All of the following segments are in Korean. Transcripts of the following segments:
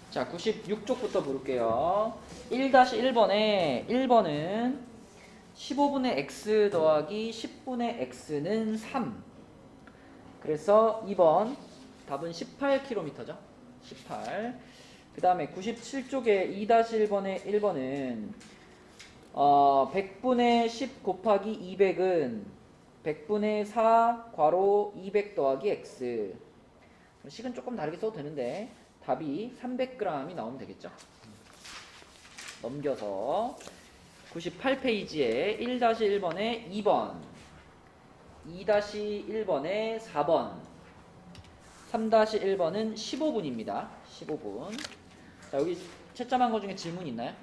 자, 96쪽부터 볼게요. 1-1번에 1번은 15분의 x 더하기 10분의 x는 3. 그래서 2번 답은 18km죠. 18. 그 다음에 97쪽에 2-1번에 1번은 100분의 10 곱하기 200은 100분의 4 괄호 200 더하기 x. 식은 조금 다르게 써도 되는데 답이 300g이 나오면 되겠죠. 넘겨서 98페이지에 1-1번에 2번, 2-1번에 4번, 3-1번은 15분입니다. 15분. 자, 여기 채점한 거 중에 질문 있나요?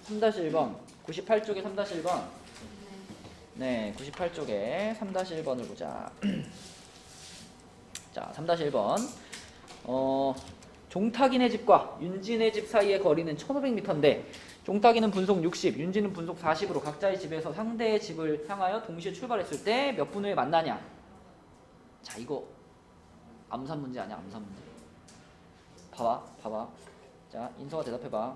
3-1번 98쪽에 3-1번. 네, 98쪽에 3-1번을 보자. 자, 3-1번. 종탁이네 집과 윤진의 집 사이의 거리는 1500m인데 종탁이는 분속 60, 윤진은 분속 40으로 각자의 집에서 상대의 집을 향하여 동시에 출발했을 때 몇 분 후에 만나냐? 자, 이거 암산 문제 아니야? 암산 문제. 봐봐. 자, 인서가 대답해봐.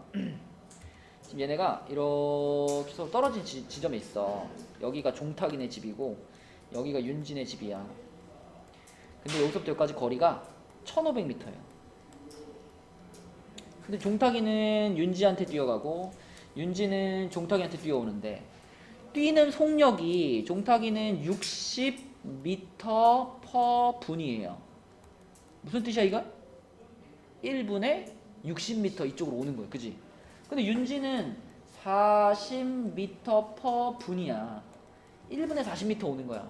지금 얘네가 이렇게 서로 떨어진 지점에 있어. 여기가 종탁이네 집이고 여기가 윤진의 집이야. 근데 여기서부터 여기까지 거리가 1500m예요. 근데 종탁이는 윤지한테 뛰어가고 윤지는 종탁이한테 뛰어오는데 뛰는 속력이 종탁이는 60m/분이에요. 무슨 뜻이야 이거? 1분에 60m 이쪽으로 오는 거예요. 그지? 근데 윤지는 40m/분이야. 1분에 40m 오는 거야.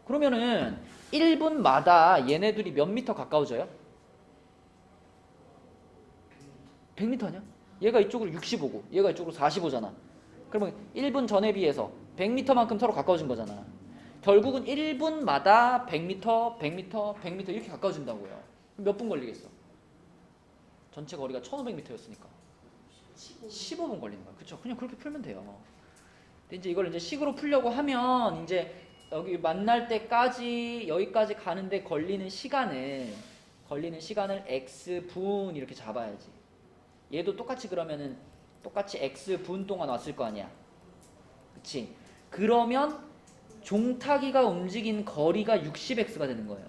그러면은 1분마다 얘네들이 몇 미터 가까워져요? 100m 아니야? 얘가 이쪽으로 65고 얘가 이쪽으로 45잖아. 그러면 1분 전에 비해서 100m만큼 서로 가까워진 거잖아. 결국은 1분마다 100m, 100m, 100m 이렇게 가까워진다고요. 몇 분 걸리겠어? 전체 거리가 1500m였으니까 15분 걸리는 거야. 그쵸? 그냥 그렇게 풀면 돼요. 근데 이제 이걸 이제 식으로 풀려고 하면 이제 여기 만날 때까지 여기까지 가는데 걸리는 시간을 x분 이렇게 잡아야지. 얘도 똑같이 그러면은 똑같이 x분 동안 왔을 거 아니야. 그치? 그러면 종타기가 움직인 거리가 60x가 되는 거예요.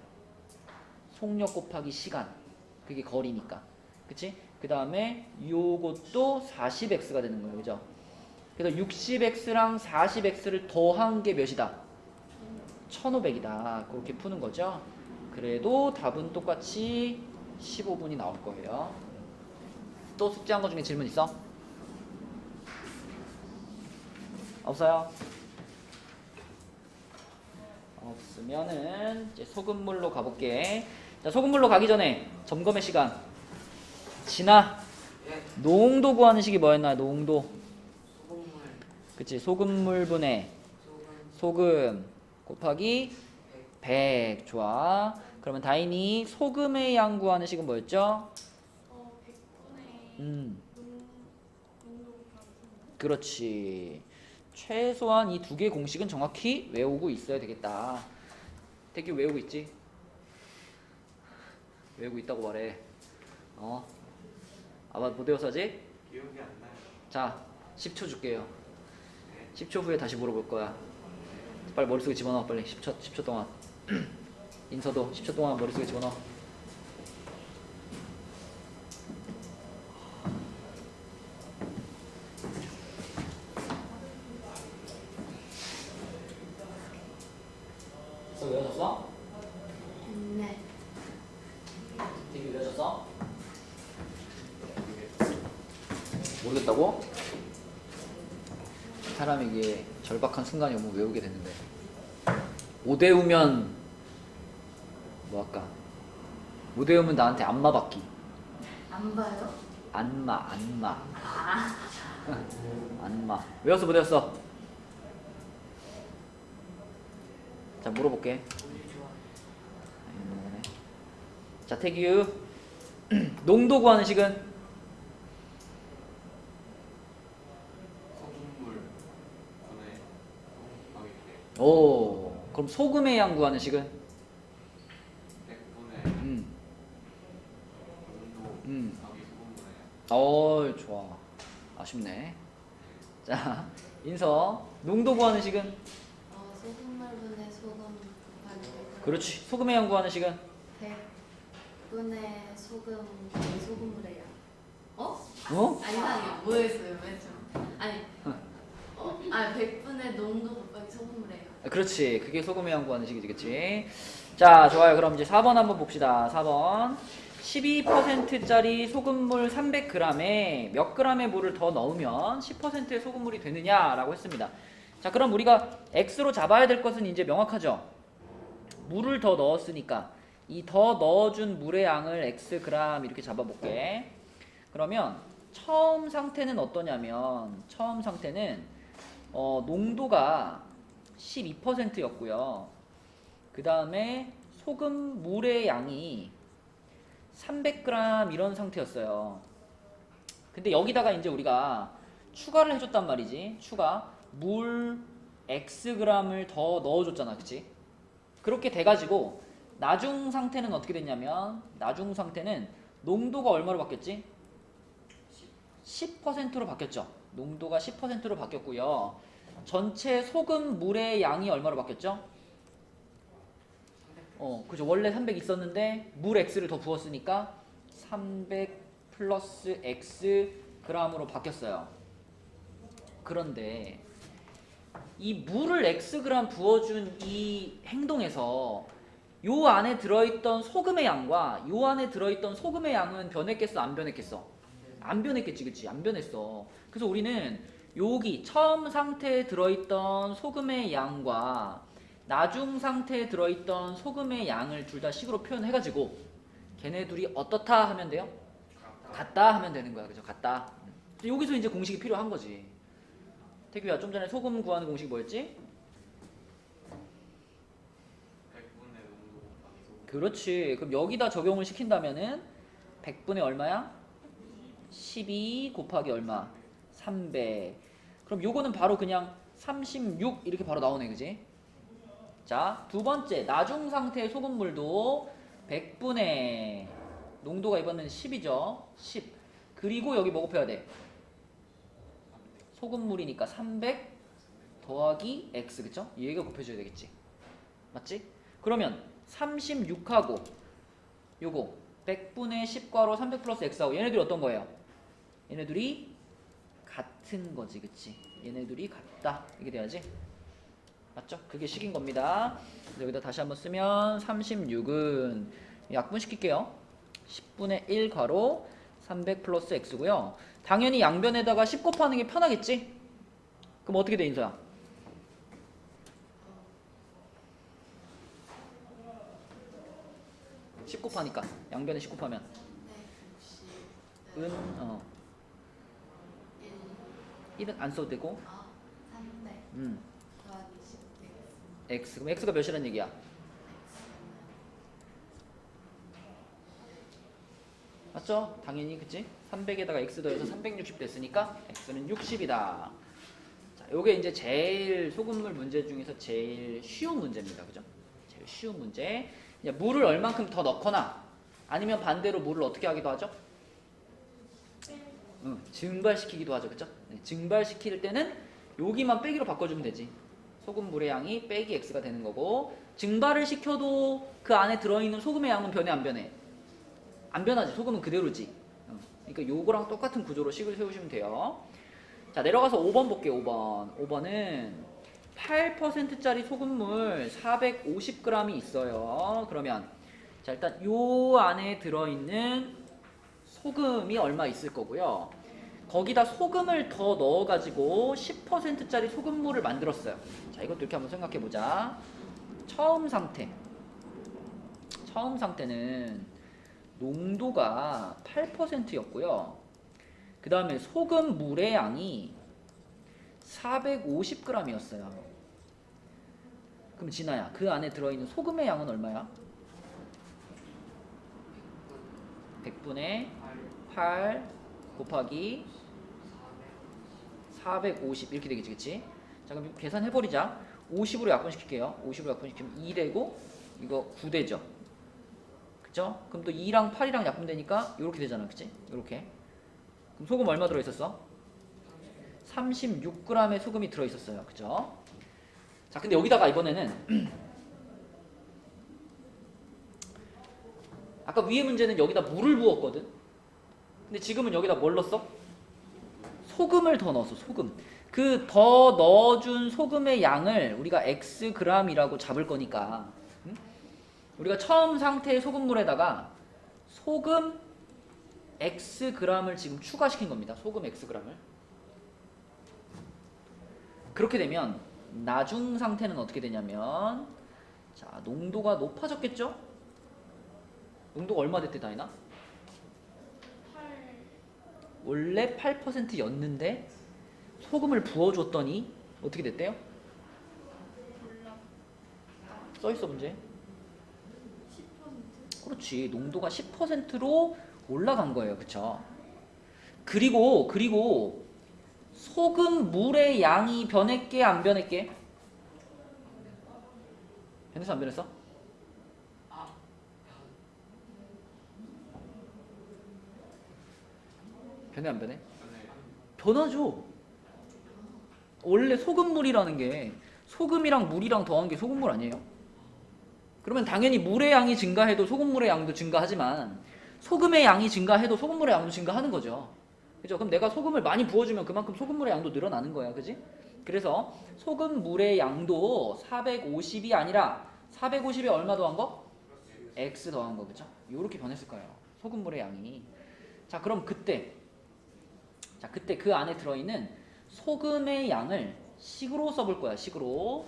속력 곱하기 시간. 그게 거리니까. 그치? 그 다음에 요것도 40x가 되는 거예요. 그죠? 그래서 60x랑 40x를 더한 게 몇이다? 1500이다. 그렇게 푸는 거죠. 그래도 답은 똑같이 15분이 나올 거예요. 또 숙제한 거 중에 질문 있어? 없어요? 없으면은 이제 소금물로 가볼게. 자, 소금물로 가기 전에 점검의 시간. 진아, 농도 구하는 식이 뭐였나? 농도. 그치? 소금물분의 소금 곱하기 100. 좋아. 그러면 다인이 소금의 양 구하는 식은 뭐였죠? 100분의 그렇지. 최소한 이 두 개 공식은 정확히 외우고 있어야 되겠다. 태규 외우고 있지? 외우고 있다고 말해. 아마 못 외워서 하지? 기억이 안 나요. 자, 10초 줄게요. 10초 후에 다시 물어볼 거야. 빨리 머릿속에 집어넣어. 빨리 10초 동안. 인서도 10초 동안 머릿속에 집어넣어. 외워졌어? 네. 되게 외워졌어? 모르겠다고? 사람이 이게 절박한 순간이 오면 외우게 되는데 5대우면 뭐 할까? 5대우면 나한테 안마 받기. 안 봐요? 안마 아. 안마. 외웠어 못 외웠어? 자, 물어볼게. 자, 태규 농도 구하는 식은? 소금물 분해 곱하기 100. 오, 그럼 소금의 양 구하는 식은? 100분의 곱하기 소금물이에요. 좋아. 아쉽네. 자, 인서 농도 구하는 식은? 소금물분의 소금 곱하기 그렇지. 소금의 양 구하는 식은? 100분의 소금물의 양. 어? 아니 이게 뭐였어요? 맨 처음. 아니 100분의 농도 곱하기 소금물의 양. 그렇지. 그게 소금의 양 구하는 식이지, 그치? 자, 좋아요. 그럼 이제 4번 한번 봅시다. 4번. 12%짜리 소금물 300g에 몇 g의 물을 더 넣으면 10%의 소금물이 되느냐라고 했습니다. 자, 그럼 우리가 x로 잡아야 될 것은 이제 명확하죠? 물을 더 넣었으니까 이 더 넣어준 물의 양을 x g 이렇게 잡아볼게. 그러면 처음 상태는 어떠냐면 처음 상태는 농도가 12%였고요. 그 다음에 소금 물의 양이 300g 이런 상태였어요. 근데 여기다가 이제 우리가 추가를 해줬단 말이지. 추가 물 xg을 더 넣어줬잖아, 그치? 그렇게 돼가지고 나중 상태는 어떻게 됐냐면 나중 상태는 농도가 얼마로 바뀌었지? 10%로 바뀌었죠. 농도가 10%로 바뀌었고요. 전체 소금 물의 양이 얼마로 바뀌었죠? 그죠. 원래 300 있었는데 물 x를 더 부었으니까 300 플러스 x g으로 바뀌었어요. 그런데 이 물을 x g 부어준 이 행동에서 요 안에 들어있던 소금의 양과 요 안에 들어있던 소금의 양은 변했겠어? 안 변했겠어? 안 변했겠지, 그치? 안 변했어. 그래서 우리는 여기 처음 상태에 들어있던 소금의 양과 나중 상태에 들어있던 소금의 양을 둘 다 식으로 표현해가지고 걔네 둘이 어떻다 하면 돼요? 같다 하면 되는 거야. 그죠? 같다. 여기서 이제 공식이 필요한 거지. 태규야, 좀 전에 소금 구하는 공식이 뭐였지? 100분의 농도 곱하기 소금. 그렇지. 그럼 여기다 적용을 시킨다면은 100분의 얼마야? 12 곱하기 얼마? 300. 그럼 요거는 바로 그냥 36 이렇게 바로 나오네, 그지? 자, 두 번째 나중 상태의 소금물도 100분의 농도가 이번에는 10이죠. 10. 그리고 여기 뭐 곱해야 돼? 소금물이니까 300 더하기 x, 그쵸? 얘가 곱해줘야 되겠지. 맞지? 그러면 36하고 요거 100분의 10괄호 300 플러스 x하고 얘네들이 어떤 거예요? 얘네들이 같은 거지, 그치? 얘네들이 같다 이게 돼야지. 맞죠? 그게 식인 겁니다. 여기다 다시 한번 쓰면 36은 약분시킬게요. 10분의 1 괄호 300 플러스 x고요. 당연히 양변에다가 10 곱하는 게 편하겠지? 그럼 어떻게 돼, 인서야? 10 곱하니까 양변에 10 곱하면 은 1은 안 써도 되고 300 더하기 10 x. 그럼 x가 몇이란 얘기야? 맞죠? 당연히, 그치? 300에다가 x 더해서 360 됐으니까 x는 60이다. 자, 요게 이제 제일 소금물 문제 중에서 제일 쉬운 문제입니다. 그죠? 제일 쉬운 문제. 이제 물을 얼만큼 더 넣거나 아니면 반대로 물을 어떻게 하기도 하죠? 증발시키기도 하죠. 그죠? 네, 증발시킬 때는 여기만 빼기로 바꿔주면 되지. 소금물의 양이 빼기 x가 되는 거고, 증발을 시켜도 그 안에 들어있는 소금의 양은 변해 안 변해? 안 변하지. 소금은 그대로지. 그러니까 요거랑 똑같은 구조로 식을 세우시면 돼요. 자, 내려가서 5번 볼게요. 5번. 5번은 8%짜리 소금물 450g이 있어요. 그러면 자, 일단 요 안에 들어있는 소금이 얼마 있을 거고요. 거기다 소금을 더 넣어가지고 10%짜리 소금물을 만들었어요. 자, 이것도 이렇게 한번 생각해보자. 처음 상태는 농도가 8%였고요. 그 다음에 소금물의 양이 450g이었어요. 그럼 진아야, 그 안에 들어있는 소금의 양은 얼마야? 100분의 8 곱하기 450 이렇게 되겠지, 그치? 자, 그럼 계산해버리자. 50으로 약분시킬게요. 50으로 약분시키면 2 되고 이거 9 되죠. 그죠? 그럼 또 2랑 8이랑 약분되니까 이렇게 되잖아. 그치? 이렇게. 그럼 소금 얼마 들어있었어? 36g의 소금이 들어있었어요. 그죠? 자, 근데 여기다가 이번에는 아까 위에 문제는 여기다 물을 부었거든. 근데 지금은 여기다 뭘 넣었어? 소금을 더 넣었어. 소금. 그 더 넣어준 소금의 양을 우리가 xg이라고 잡을 거니까, 응? 우리가 처음 상태의 소금물에다가 소금 xg을 지금 추가시킨 겁니다. 소금 xg을. 그렇게 되면 나중 상태는 어떻게 되냐면, 자, 농도가 높아졌겠죠? 농도가 얼마 됐대, 다이나? 원래 8%였는데 소금을 부어줬더니 어떻게 됐대요? 써있어 문제. 10%? 그렇지, 농도가 10%로 올라간 거예요. 그쵸? 그리고 소금 물의 양이 변했게 안 변했게? 변했어 안 변했어? 변해 안 변해? 네. 변하죠. 원래 소금물이라는 게 소금이랑 물이랑 더한 게 소금물 아니에요? 그러면 당연히 물의 양이 증가해도 소금물의 양도 증가하지만 소금의 양이 증가해도 소금물의 양도 증가하는 거죠. 그죠? 그럼 내가 소금을 많이 부어주면 그만큼 소금물의 양도 늘어나는 거야. 그지? 그래서 소금물의 양도 450이 아니라 450에 얼마 더한 거? X 더한 거. 그죠? 요렇게 변했을 거예요. 소금물의 양이. 자, 그럼 그때 그 안에 들어있는 소금의 양을 식으로 써볼 거야. 식으로.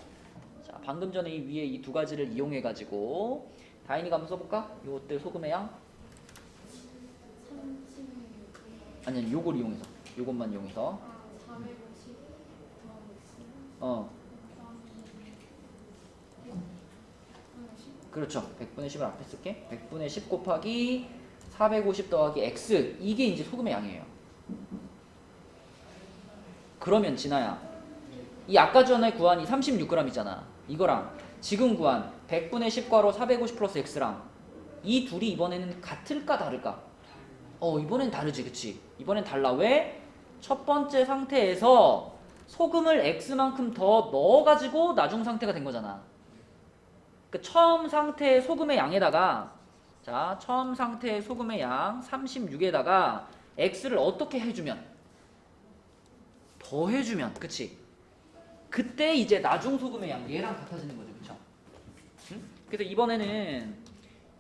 자, 방금 전에 이 위에 이 두 가지를 이용해 가지고 다인이가 한번 써볼까? 요때 소금의 양? 36. 아니 요걸 이용해서, 요것만 이용해서. 450 더하기 10. 어, 그렇죠. 100분의 10을 앞에 쓸게. 100분의 10 곱하기 450 더하기 x, 이게 이제 소금의 양이에요. 그러면 진아야, 이 아까 전에 구한 이 36g이잖아. 이거랑 지금 구한 100분의 10괄호 450 플러스 x랑 이 둘이 이번에는 같을까 다를까? 이번엔 다르지. 그치? 이번엔 달라. 왜? 첫 번째 상태에서 소금을 x만큼 더 넣어가지고 나중 상태가 된 거잖아. 그 처음 상태의 소금의 양에다가, 자, 처음 상태의 소금의 양 36에다가 x를 어떻게 해주면? 더 해주면, 그치? 그때 이제 나중 소금의 양 얘랑 같아지는 거죠. 그쵸? 응? 그래서 이번에는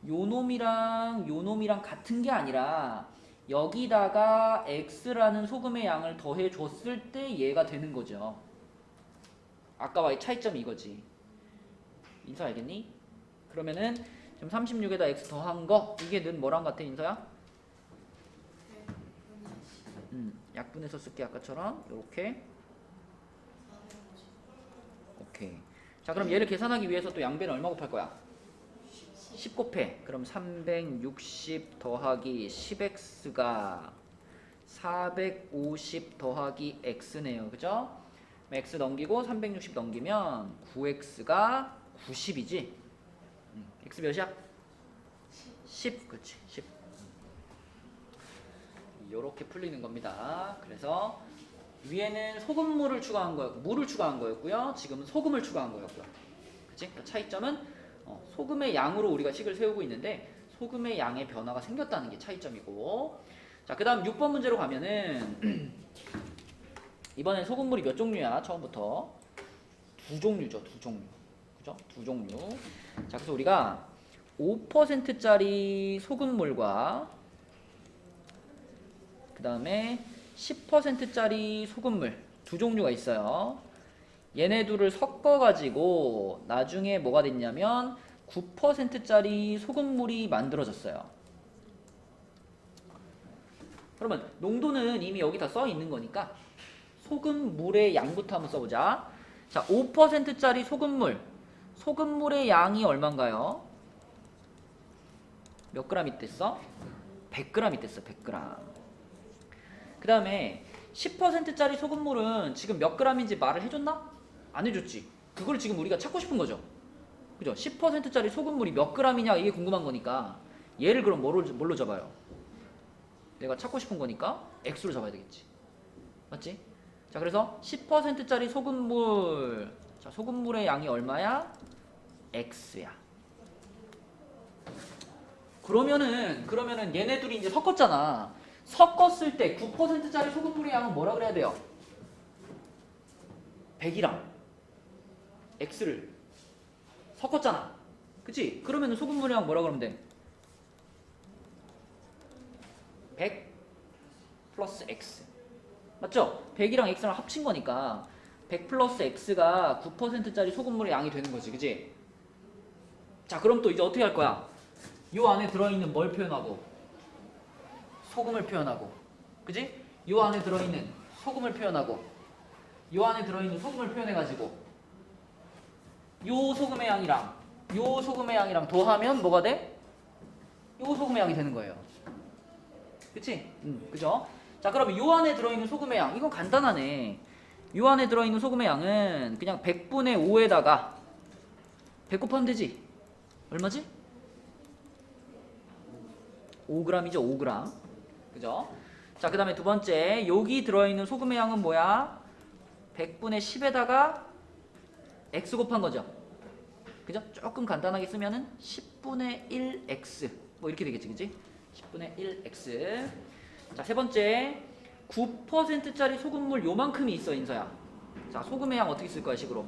요 놈이랑 같은 게 아니라 여기다가 x라는 소금의 양을 더해 줬을 때 얘가 되는 거죠. 아까와의 차이점이 이거지. 인서 알겠니? 그러면은 지금 36에다 x 더한 거, 이게 는 뭐랑 같아, 인서야? 약분해서 쓸게. 아까처럼 요렇게. 오케이. 자, 그럼 얘를 계산하기 위해서 또 양변을 얼마 곱할 거야? 10 곱해. 그럼 360 더하기 10x가 450 더하기 x네요. 그죠? x 넘기고 360 넘기면 9x가 90이지? x 몇이야? 10. 그렇지. 10. 요렇게 풀리는 겁니다. 그래서 위에는 소금물을 추가한 거였고, 물을 추가한 거였고요. 지금은 소금을 추가한 거였고요. 그치? 그러니까 차이점은 소금의 양으로 우리가 식을 세우고 있는데 소금의 양의 변화가 생겼다는 게 차이점이고. 자, 그 다음 6번 문제로 가면은 이번엔 소금물이 몇 종류야? 처음부터 두 종류죠. 두 종류. 그죠? 두 종류. 자, 그래서 우리가 5%짜리 소금물과 그 다음에 10%짜리 소금물 두 종류가 있어요. 얘네 둘을 섞어가지고 나중에 뭐가 됐냐면 9%짜리 소금물이 만들어졌어요. 그러면 농도는 이미 여기 다 써 있는 거니까 소금물의 양부터 한번 써보자. 자, 5%짜리 소금물의 양이 얼마인가요? 몇 g이 됐어? 100g이 됐어. 100g. 그 다음에 10%짜리 소금물은 지금 몇 g인지 말을 해줬나? 안 해줬지. 그걸 지금 우리가 찾고 싶은 거죠. 그죠? 10%짜리 소금물이 몇 g이냐, 이게 궁금한 거니까 얘를 그럼 뭘로 잡아요? 내가 찾고 싶은 거니까 x로 잡아야 되겠지. 맞지? 자, 그래서 10%짜리 소금물. 자, 소금물의 양이 얼마야? x야. 그러면은 얘네 둘이 이제 섞었잖아. 섞었을 때 9%짜리 소금물의 양은 뭐라 그래야 돼요? 100이랑 x를 섞었잖아. 그치? 그러면은 소금물의 양 뭐라 그러면 돼? 100 플러스 x. 맞죠? 100이랑 x랑 합친 거니까 100 플러스 x가 9%짜리 소금물의 양이 되는 거지. 그치? 자, 그럼 또 이제 어떻게 할 거야? 요 안에 들어있는 뭘 표현하고? 소금을 표현하고. 그치? 요 안에 들어있는 소금을 표현하고. 요 안에 들어있는 소금을 표현해가지고 요 소금의 양이랑 요 소금의 양이랑 더하면 뭐가 돼? 요 소금의 양이 되는 거예요. 그치? 그죠? 자, 그러면 요 안에 들어있는 소금의 양, 이건 간단하네. 요 안에 들어있는 소금의 양은 그냥 100분의 5에다가 100 곱하면 되지. 얼마지? 5g이죠. 5g. 그죠? 자, 그 다음에 두 번째, 여기 들어있는 소금의 양은 뭐야? 100분의 10에다가 x 곱한 거죠. 그죠? 조금 간단하게 쓰면은 10분의 1x 뭐 이렇게 되겠지. 그치? 10분의 1x. 자, 세 번째, 9%짜리 소금물 요만큼이 있어, 인서야. 자, 소금의 양 어떻게 쓸 거야, 식으로?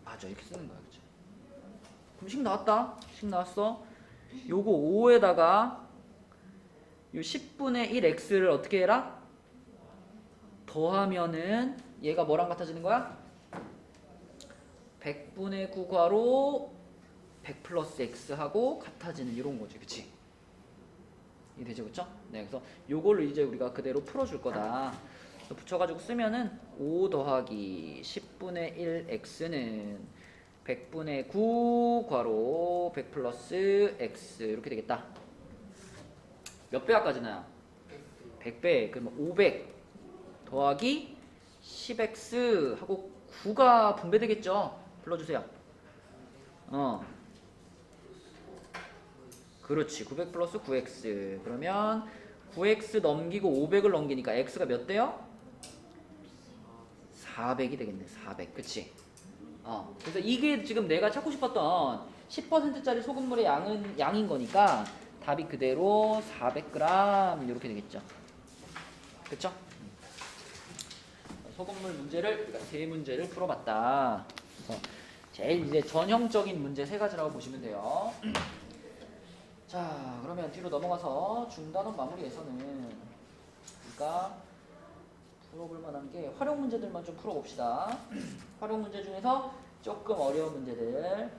맞아, 이렇게 쓰는 거야. 그치? 그럼 식 나왔다. 식 나왔어. 요거 5에다가 요 10분의 1x를 어떻게 해라? 더하면은 얘가 뭐랑 같아지는 거야? 100분의 9 괄호 100 플러스 x하고 같아지는 이런 거지. 그치? 이게 되죠, 그쵸? 네, 그래서 요거를 이제 우리가 그대로 풀어줄 거다. 붙여가지고 쓰면은 5 더하기 10분의 1x는 100분의 9 괄호 100 플러스 x 이렇게 되겠다. 몇 배까지 나요? 100배. 그러면 500 더하기 10x 하고 9가 분배되겠죠? 불러주세요. 그렇지. 900 플러스 9x. 그러면 9x 넘기고 500을 넘기니까 x가 몇 대요? 400이 되겠네. 400. 그치? 그래서 이게 지금 내가 찾고 싶었던 10%짜리 소금물의 양인 거니까 답이 그대로 400g 이렇게 되겠죠. 그쵸? 소금물 문제를 우리가 세 문제를 풀어봤다. 그래서 제일 이제 전형적인 문제 세 가지라고 보시면 돼요. 자, 그러면 뒤로 넘어가서 중단원 마무리에서는 우리가 풀어볼 만한 게 활용 문제들만 좀 풀어봅시다. 활용 문제 중에서 조금 어려운 문제들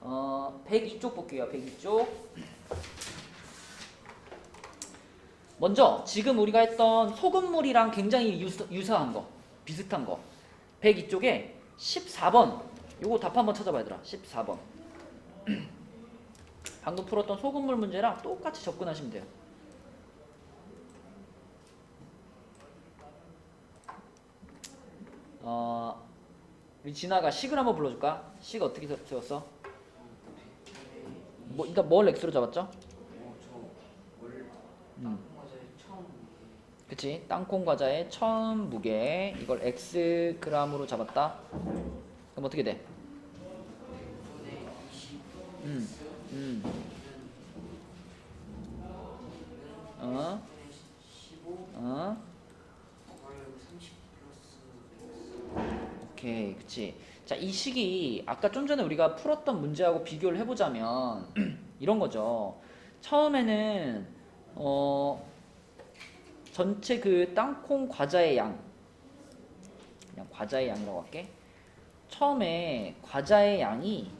102쪽 볼게요. 102쪽. 먼저 지금 우리가 했던 소금물이랑 굉장히 유사한 거, 비슷한 거 102쪽에 14번 요거 답 한번 찾아봐 얘들아. 14번 방금 풀었던 소금물 문제랑 똑같이 접근하시면 돼요. 우리 진아가 식을 한번 불러줄까? 식 어떻게 세웠어? 일단 뭘 x로 잡았죠? 그치? 땅콩 과자의 처음 무게 이걸 x g으로 잡았다. 그럼 어떻게 돼? 오케이, 그치. 자, 이 식이 아까 좀 전에 우리가 풀었던 문제하고 비교를 해보자면 이런 거죠. 처음에는 전체 그 땅콩 과자의 양, 그냥 과자의 양이라고 할게. 처음에 과자의 양이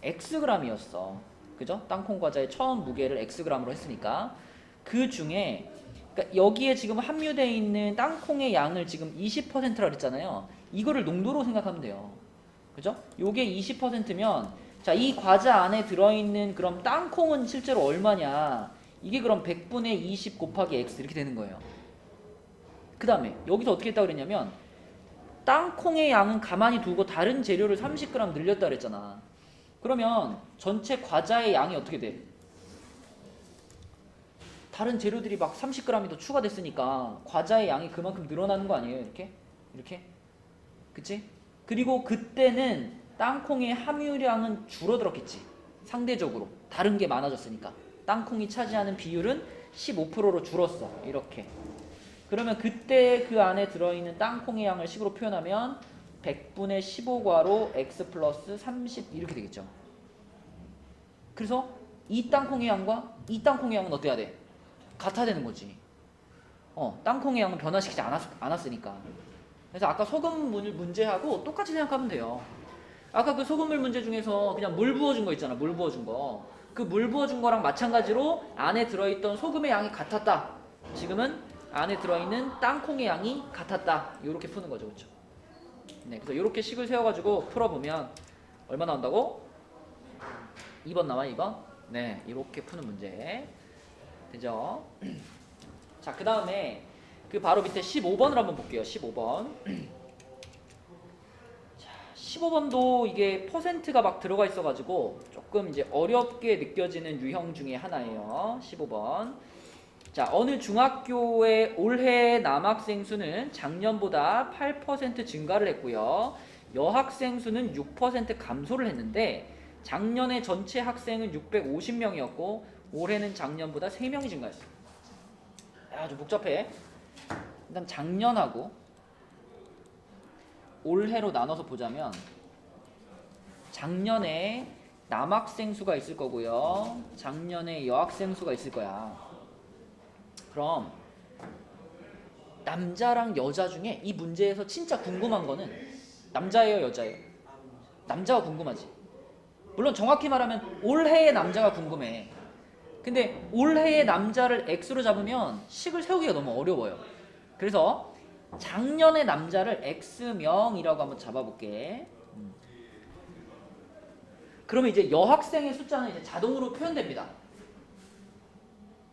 xg이었어. 그죠? 땅콩 과자의 처음 무게를 xg으로 했으니까 그 중에 그러니까 여기에 지금 함유되어 있는 땅콩의 양을 지금 20%라 그랬잖아요. 이거를 농도로 생각하면 돼요. 그죠? 요게 20%면 자, 이 과자 안에 들어있는 그럼 땅콩은 실제로 얼마냐? 이게 그럼 100분의 20 곱하기 x 이렇게 되는 거예요. 그 다음에 여기서 어떻게 했다고 그랬냐면 땅콩의 양은 가만히 두고 다른 재료를 30g 늘렸다 그랬잖아. 그러면 전체 과자의 양이 어떻게 돼? 다른 재료들이 막 30g이 더 추가됐으니까 과자의 양이 그만큼 늘어나는 거 아니에요? 이렇게? 이렇게? 그치? 그리고 그때는 땅콩의 함유량은 줄어들었겠지. 상대적으로. 다른 게 많아졌으니까. 땅콩이 차지하는 비율은 15%로 줄었어. 이렇게. 그러면 그때 그 안에 들어있는 땅콩의 양을 식으로 표현하면 100분의 15과로 x 플러스 30 이렇게 되겠죠. 그래서 이 땅콩의 양과 이 땅콩의 양은 어때야 돼? 같아야 되는 거지. 땅콩의 양은 변화시키지 않았으니까. 그래서 아까 소금물 문제하고 똑같이 생각하면 돼요. 아까 그 소금물 문제 중에서 그냥 물 부어준 거 있잖아. 물 부어준 거. 그 물 부어준 거랑 마찬가지로 안에 들어있던 소금의 양이 같았다. 지금은 안에 들어있는 땅콩의 양이 같았다. 이렇게 푸는 거죠. 그렇죠? 네, 그래서 이렇게 식을 세워가지고 풀어보면 얼마 나온다고? 2번 나와요. 2번? 네, 이렇게 푸는 문제. 되죠? 자, 그 다음에 그 바로 밑에 15번을 한번 볼게요. 15번. 자, 15번도 이게 퍼센트가 막 들어가 있어가지고 조금 이제 어렵게 느껴지는 유형 중에 하나예요. 15번. 자, 어느 중학교의 올해 남학생 수는 작년보다 8% 증가를 했고요. 여학생 수는 6% 감소를 했는데 작년에 전체 학생은 650명이었고 올해는 작년보다 3명이 증가했어요. 아주 복잡해. 일단 작년하고 올해로 나눠서 보자면 작년에 남학생 수가 있을 거고요. 작년에 여학생 수가 있을 거야. 그럼 남자랑 여자 중에 이 문제에서 진짜 궁금한 거는 남자예요, 여자예요? 남자가 궁금하지. 물론 정확히 말하면 올해의 남자가 궁금해. 근데 올해의 남자를 X로 잡으면 식을 세우기가 너무 어려워요. 그래서 작년의 남자를 X명이라고 한번 잡아볼게. 그러면 이제 여학생의 숫자는 이제 자동으로 표현됩니다.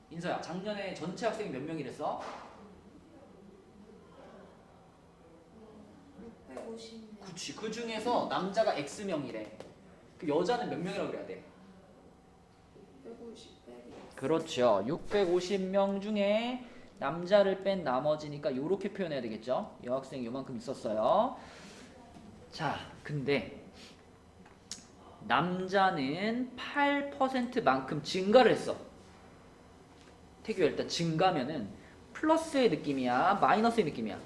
인서야, 작년에 전체 학생이 몇 명이랬어? 650명. 그치. 그 중에서 남자가 X명이래. 그 여자는 몇 명이라고 그래야 돼? 150 빼기. 그렇죠. 650명 중에 남자를 뺀 나머지니까 이렇게 표현해야 되겠죠. 여학생이 요만큼 있었어요. 자, 근데 남자는 8%만큼 증가를 했어. 태규야, 일단 증가면은 플러스의 느낌이야, 마이너스의 느낌이야?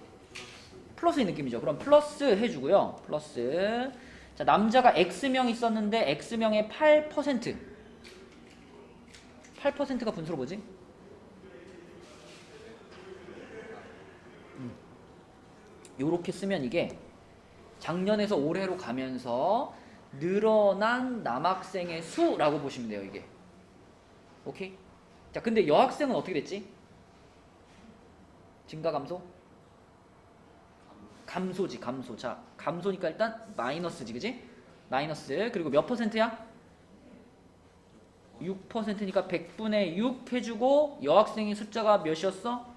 플러스의 느낌이죠. 그럼 플러스 해주고요. 플러스. 자, 남자가 X명 있었는데 X명의 8%. 8%가 분수로 뭐지? 요렇게 쓰면 이게 작년에서 올해로 가면서 늘어난 남학생의 수라고 보시면 돼요. 이게. 오케이? 자, 근데 여학생은 어떻게 됐지? 증가 감소? 감소지, 감소. 자, 감소니까 일단 마이너스지, 그지? 마이너스. 그리고 몇 퍼센트야? 6%니까 100분의 6 해주고 여학생의 숫자가 몇이었어?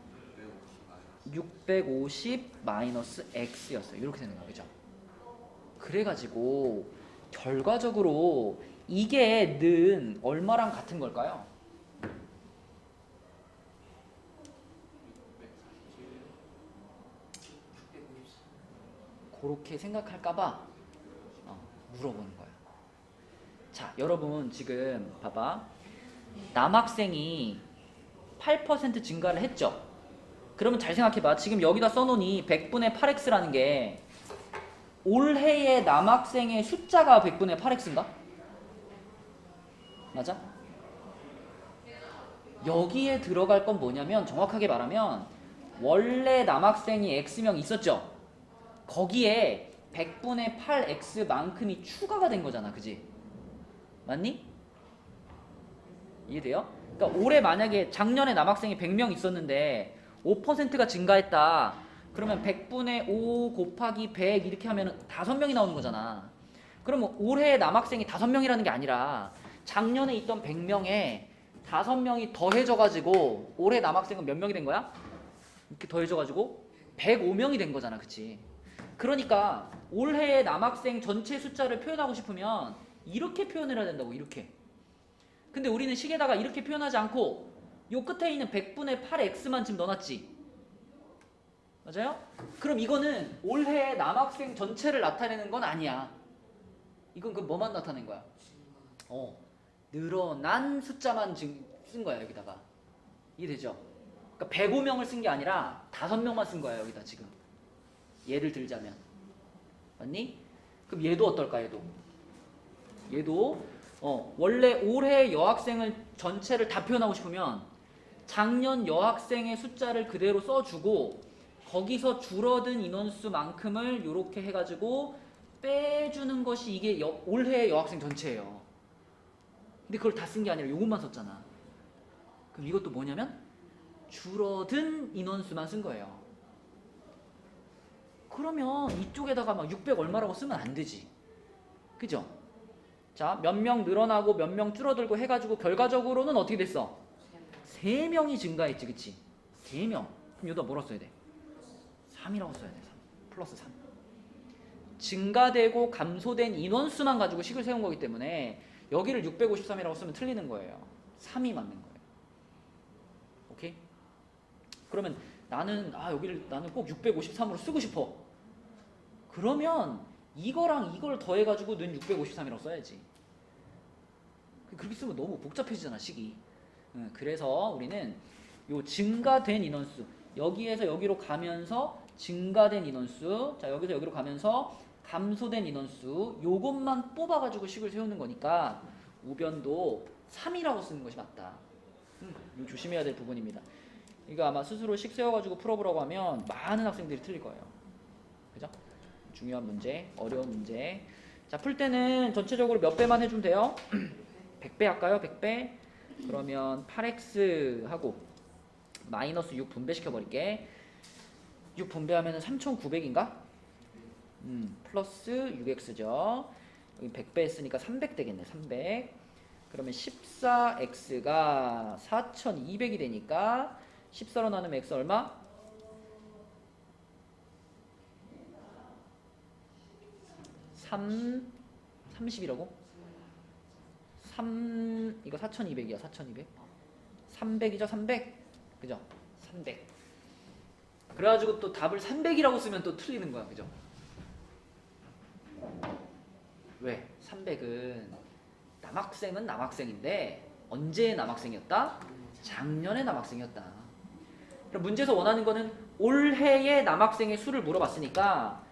650 마이너스 x였어요. 이렇게 되는 거죠. 그래가지고 결과적으로 이게 는 얼마랑 같은 걸까요? 그렇게 생각할까봐 물어보는 거야. 자, 여러분 지금 봐봐. 남학생이 8% 증가를 했죠? 그러면 잘 생각해봐. 지금 여기다 써놓으니 100분의 8x라는 게 올해의 남학생의 숫자가 100분의 8x인가? 맞아? 여기에 들어갈 건 뭐냐면 정확하게 말하면 원래 남학생이 x명 있었죠? 거기에 100분의 8x만큼이 추가가 된 거잖아. 그지? 맞니? 이해돼요? 그러니까 올해 만약에 작년에 남학생이 100명 있었는데 5%가 증가했다. 그러면 100분의 5 곱하기 100 이렇게 하면 5명이 나오는 거잖아. 그러면 올해 남학생이 5명이라는 게 아니라 작년에 있던 100명에 5명이 더해져가지고 올해 남학생은 몇 명이 된 거야? 이렇게 더해져가지고 105명이 된 거잖아. 그치? 그러니까 올해의 남학생 전체 숫자를 표현하고 싶으면 이렇게 표현을 해야 된다고. 이렇게. 근데 우리는 식에다가 이렇게 표현하지 않고 요 끝에 있는 100분의 8x만 지금 넣어놨지. 맞아요? 그럼 이거는 올해의 남학생 전체를 나타내는 건 아니야. 이건 그 뭐만 나타낸 거야? 늘어난 숫자만 쓴 거야 여기다가. 이해되죠? 그러니까 105명을 쓴 게 아니라 5명만 쓴 거야 여기다 지금. 예를 들자면. 맞니? 그럼 얘도 어떨까 얘도 원래 올해 여학생을 전체를 다 표현하고 싶으면 작년 여학생의 숫자를 그대로 써주고 거기서 줄어든 인원수만큼을 이렇게 해가지고 빼주는 것이 이게 올해 여학생 전체예요. 근데 그걸 다 쓴 게 아니라 요것만 썼잖아. 그럼 이것도 뭐냐면 줄어든 인원수만 쓴 거예요. 그러면 이쪽에다가 막 600 얼마라고 쓰면 안 되지. 그죠? 자, 몇 명 늘어나고 몇 명 줄어들고 해가지고 결과적으로는 어떻게 됐어? 3명이 증가했지, 그치? 3명. 그럼 여기다 뭐라 써야 돼? 3이라고 써야 돼. 3. 플러스 3. 증가되고 감소된 인원수만 가지고 식을 세운 거기 때문에 여기를 653이라고 쓰면 틀리는 거예요. 3이 맞는 거예요. 오케이? 그러면 여기를 나는 꼭 653으로 쓰고 싶어. 그러면 이거랑 이걸 더해가지고 는 653이라고 써야지. 그렇게 쓰면 너무 복잡해지잖아 식이. 그래서 우리는 요 증가된 인원수, 여기에서 여기로 가면서 증가된 인원수, 자 여기서 여기로 가면서 감소된 인원수, 요것만 뽑아가지고 식을 세우는 거니까 우변도 3이라고 쓰는 것이 맞다. 이거 조심해야 될 부분입니다. 이거 아마 스스로 식 세워가지고 풀어보라고 하면 많은 학생들이 틀릴 거예요. 그죠? 중요한 문제, 어려운 문제. 자, 풀 때는 전체적으로 몇 배만 해주면 돼요? 100배 할까요? 100배? 그러면 8x 하고 마이너스 6 분배시켜 버릴게. 6 분배하면 3900인가? 플러스 6x죠. 여기 100배 했으니까 300 되겠네. 300. 그러면 14x가 4200이 되니까 14로 나누면 x 얼마? 30이라고? 이거 4200이야. 4200. 300이죠. 300. 그죠? 300. 그래가지고 또 답을 300이라고 쓰면 또 틀리는 거야. 그죠? 왜? 300은 남학생은 남학생인데 언제의 남학생이었다? 작년의 남학생이었다. 그럼 문제에서 원하는 거는 올해의 남학생의 수를 물어봤으니까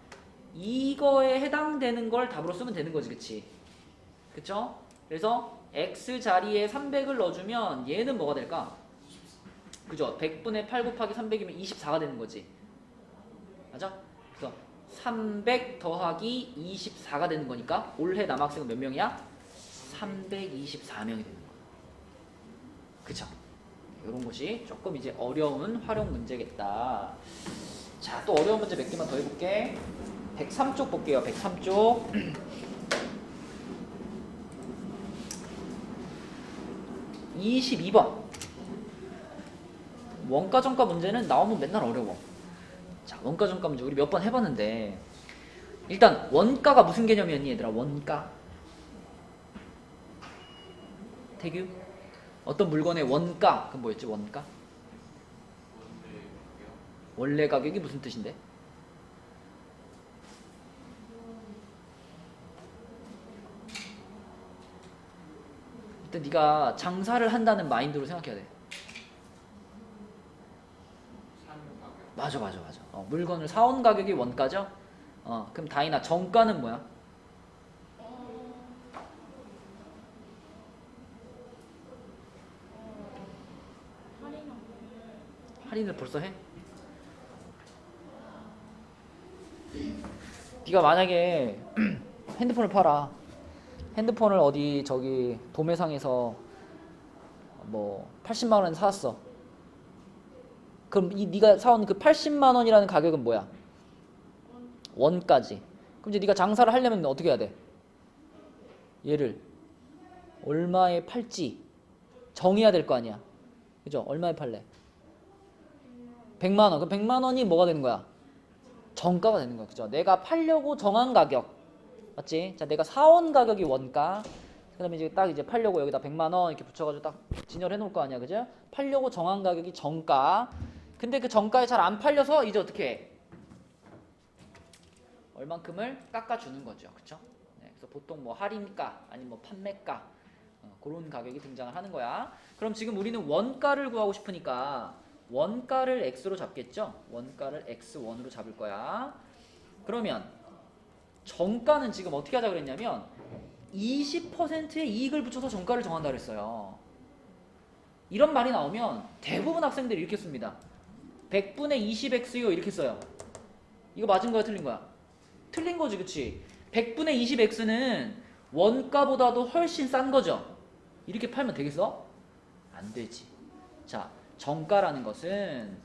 이거에 해당되는 걸 답으로 쓰면 되는 거지. 그치? 그쵸? 그래서 x 자리에 300을 넣어주면 얘는 뭐가 될까? 그죠? 100분의 8 곱하기 300이면 24가 되는 거지. 맞아? 그래서 300 더하기 24가 되는 거니까 올해 남학생은 몇 명이야? 324명이 되는 거야. 그쵸? 이런 것이 조금 이제 어려운 활용 문제겠다. 자, 또 어려운 문제 몇 개만 더 해볼게. 103쪽 볼게요. 103쪽. 22번. 원가 정가 문제는 나오면 맨날 어려워. 자, 원가 정가 문제 우리 몇 번 해봤는데 일단 원가가 무슨 개념이었니 얘들아? 원가. 태규? 어떤 물건의 원가 그건 뭐였지? 원가? 원래 가격이 무슨 뜻인데? 일단 네가 장사를 한다는 마인드로 생각해야 돼. 맞아. 물건을 사온 가격이 원가죠? 그럼 다이나 정가는 뭐야? 할인을 벌써 해? 네가 만약에 핸드폰을 팔아. 핸드폰을 어디 저기 도매상에서 뭐 80만 원에 사왔어. 그럼 네가 사온 그 80만 원이라는 가격은 뭐야? 원가지. 그럼 이제 네가 장사를 하려면 어떻게 해야 돼? 얘를 얼마에 팔지 정해야 될 거 아니야. 그죠? 얼마에 팔래? 100만 원. 그럼 100만 원이 뭐가 되는 거야? 정가가 되는 거야. 그죠? 내가 팔려고 정한 가격. 맞지? 자, 내가 사온 가격이 원가. 그다음에 이제 딱 이제 팔려고 여기다 100만 원 이렇게 붙여 가지고 딱 진열해 놓을 거 아니야. 그죠? 팔려고 정한 가격이 정가. 근데 그 정가에 잘 안 팔려서 이제 어떻게 해? 얼만큼을 깎아 주는 거죠. 그쵸? 네, 그래서 보통 뭐 할인가 아니면 뭐 판매가 그런 가격이 등장을 하는 거야. 그럼 지금 우리는 원가를 구하고 싶으니까 원가를 x로 잡겠죠? 원가를 x1으로 잡을 거야. 그러면 정가는 지금 어떻게 하자 그랬냐면 20%의 이익을 붙여서 정가를 정한다 그랬어요. 이런 말이 나오면 대부분 학생들이 이렇게 씁니다. 100분의 20x요 이렇게 써요. 이거 맞은 거야 틀린 거야? 틀린 거지, 그치? 100분의 20x는 원가보다도 훨씬 싼 거죠? 이렇게 팔면 되겠어? 안 되지. 자, 정가라는 것은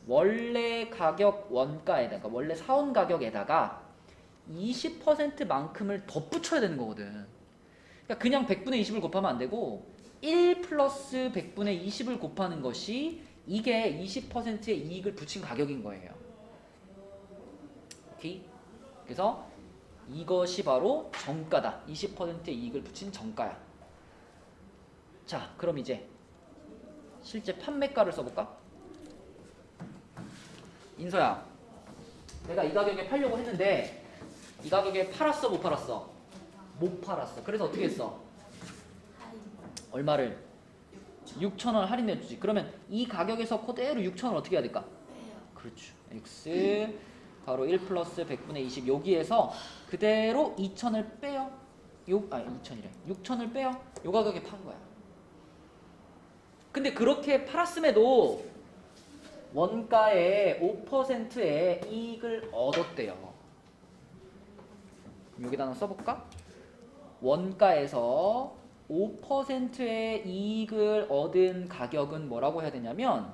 원래 가격 원가에다가, 원래 사온 가격에다가 20%만큼을 덧붙여야 되는 거거든. 그러니까 그냥 100분의 20을 곱하면 안 되고 1 플러스 100분의 20을 곱하는 것이 이게 20%의 이익을 붙인 가격인 거예요. 오케이? 그래서 이것이 바로 정가다. 20%의 이익을 붙인 정가야. 자, 그럼 이제 실제 판매가를 써볼까? 인서야, 내가 이 가격에 팔려고 했는데 이 가격에 팔았어 못 팔았어? 못 팔았어. 그래서 어떻게 했어? 얼마를? 6,000원 할인해주지. 그러면 이 가격에서 그대로 6,000원 어떻게 해야 될까? 그렇죠. x 바로 1 플러스 100분의 20 여기에서 그대로 2,000을 빼요. 2,000이래. 6,000을 빼요. 요 가격에 판 거야. 근데 그렇게 팔았음에도 원가의 5%의 이익을 얻었대요. 그럼 여기다 하나 써볼까? 원가에서 5%의 이익을 얻은 가격은 뭐라고 해야 되냐면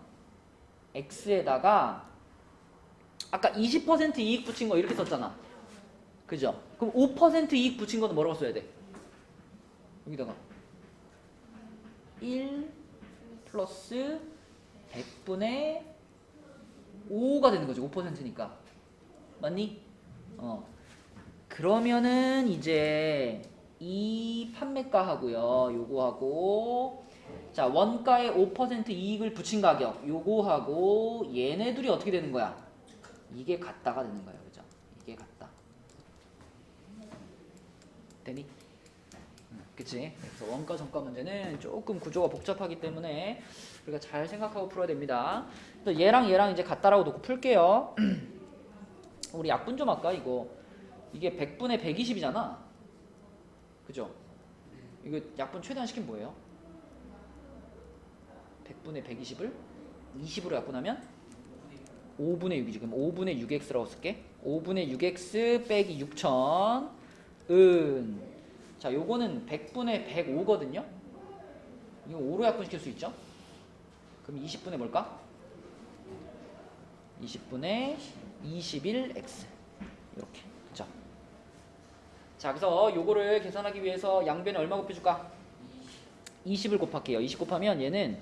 x에다가 아까 20% 이익 붙인 거 이렇게 썼잖아. 그죠? 그럼 5% 이익 붙인 거는 뭐라고 써야 돼? 여기다가 1 플러스 100분의 5가 되는 거지. 5%니까. 맞니? 그러면은 이제 이 판매가하고요. 요거하고 자, 원가에 5% 이익을 붙인 가격 요거하고 얘네 둘이 어떻게 되는 거야? 이게 같다가 되는 거예요. 그죠? 이게 같다. 되니? 그치? 그래서 원가 정가 문제는 조금 구조가 복잡하기 때문에 우리가 잘 생각하고 풀어야 됩니다. 그래서 얘랑 이제 같다라고 놓고 풀게요. 우리 약분 좀 할까? 이게 100분의 120이잖아. 그죠? 이거 약분 최대한 시키면 뭐예요? 100분의 120을 20으로 약분하면 5분의 6이지. 그럼 5분의 6x라고 쓸게. 5분의 6x 빼기 6,000 자, 요거는 100분의 105거든요. 이거 5로 약분시킬 수 있죠? 그럼 20분의 뭘까? 20분의 21x 이렇게. 그쵸? 자, 그래서 요거를 계산하기 위해서 양변에 얼마 곱해줄까? 20을 곱할게요. 20 곱하면 얘는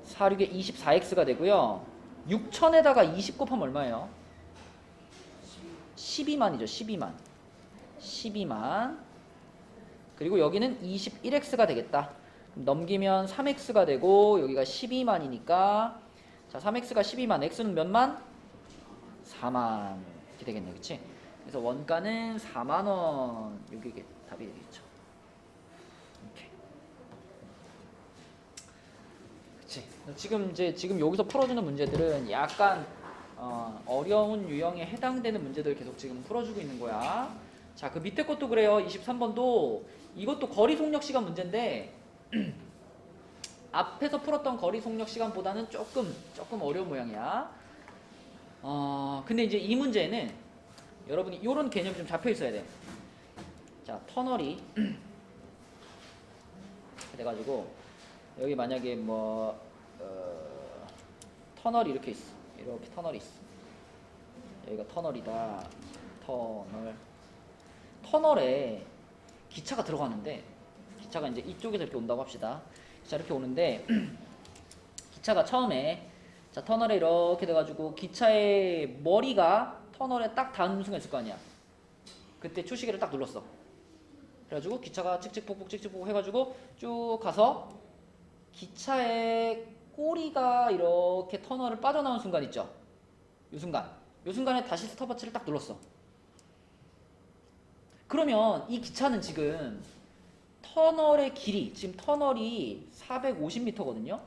4, 6에 24x가 되고요. 6,000에다가 20 곱하면 얼마예요? 12만이죠. 12만. 12만. 그리고 여기는 21x가 되겠다. 그럼 넘기면 3x가 되고 여기가 12만이니까 자, 3x가 12만. x는 몇 만? 4만. 이렇게 되겠네. 그치? 그래서 원가는 4만원. 이게 답이 되겠죠. 이렇게. 그치? 지금 여기서 풀어주는 문제들은 약간 어려운 유형에 해당되는 문제들 계속 지금 풀어주고 있는 거야. 자, 그 밑에 것도 그래요. 23번도 이것도 거리 속력 시간 문제인데 앞에서 풀었던 거리 속력 시간보다는 조금 어려운 모양이야. 근데 이제 이 문제는 여러분이 이런 개념이 좀 잡혀 있어야 돼. 자, 터널이 돼가지고 여기 만약에 터널이 이렇게 있어. 이렇게 터널이 있어. 여기가 터널이다. 터널에 기차가 들어가는데 기차가 이제 이쪽에서 이렇게 온다고 합시다. 자, 이렇게 오는데 기차가 처음에 자, 터널에 이렇게 돼가지고 기차의 머리가 터널에 딱 닿는 순간 있을 거 아니야. 그때 초시계를 딱 눌렀어. 그래가지고 기차가 찍찍폭폭 해가지고 쭉 가서 기차의 꼬리가 이렇게 터널을 빠져나온 순간 있죠. 이 순간에 다시 스톱워치를 딱 눌렀어. 그러면 이 기차는 지금 터널의 길이, 지금 터널이 450m거든요.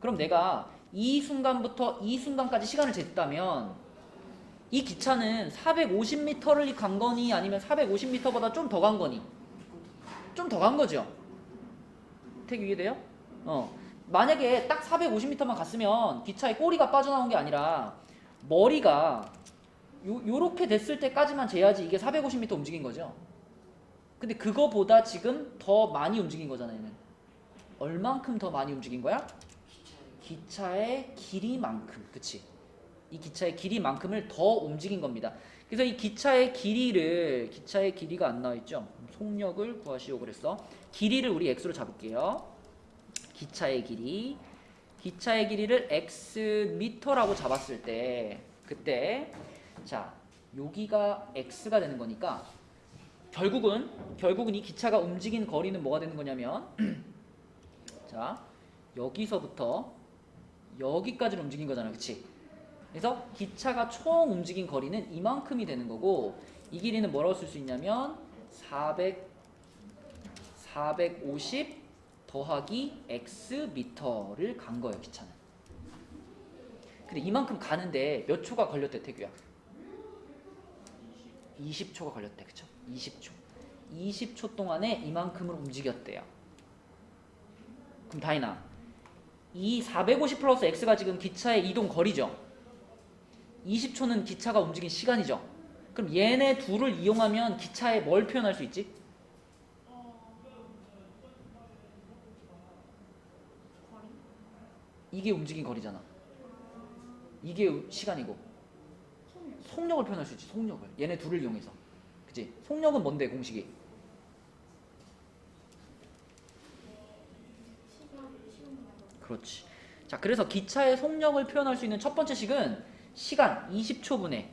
그럼 내가 이 순간부터 이 순간까지 시간을 쟀다면 이 기차는 450m를 간 거니 아니면 450m보다 좀 더 간 거니? 좀 더 간 거죠. 태기 이해돼요? 만약에 딱 450m만 갔으면 기차의 꼬리가 빠져나온 게 아니라 머리가 요렇게 됐을 때까지만 재야지 이게 450m 움직인 거죠. 근데 그거보다 지금 더 많이 움직인 거잖아. 얘는 얼만큼 더 많이 움직인 거야? 기차의 길이만큼. 그치? 이 기차의 길이만큼을 더 움직인 겁니다. 그래서 이 기차의 길이가 안 나와있죠? 속력을 구하시오 그랬어. 길이를 우리 x로 잡을게요. 기차의 길이를 xm라고 잡았을 때 그때 자 여기가 x가 되는 거니까 결국은 이 기차가 움직인 거리는 뭐가 되는 거냐면 자 여기서부터 여기까지를 움직인 거잖아. 그치? 그래서 기차가 총 움직인 거리는 이만큼이 되는 거고 이 길이는 뭐라고 쓸 수 있냐면 450 더하기 xm를 간 거예요. 기차는. 근데 이만큼 가는데 몇 초가 걸렸대 태규야? 20초가 걸렸대. 그쵸? 20초 동안에 이만큼을 움직였대요. 그럼 다이나 이 450 플러스 x가 지금 기차의 이동 거리죠. 20초는 기차가 움직인 시간이죠. 그럼 얘네 둘을 이용하면 기차에 뭘 표현할 수 있지? 거리? 이게 움직인 거리잖아. 이게 시간이고 속력을 표현할 수 있지. 속력을 얘네 둘을 이용해서. 그치? 속력은 뭔데 공식이? 시간. 그렇지. 자, 그래서 기차의 속력을 표현할 수 있는 첫 번째 식은 시간 20초분의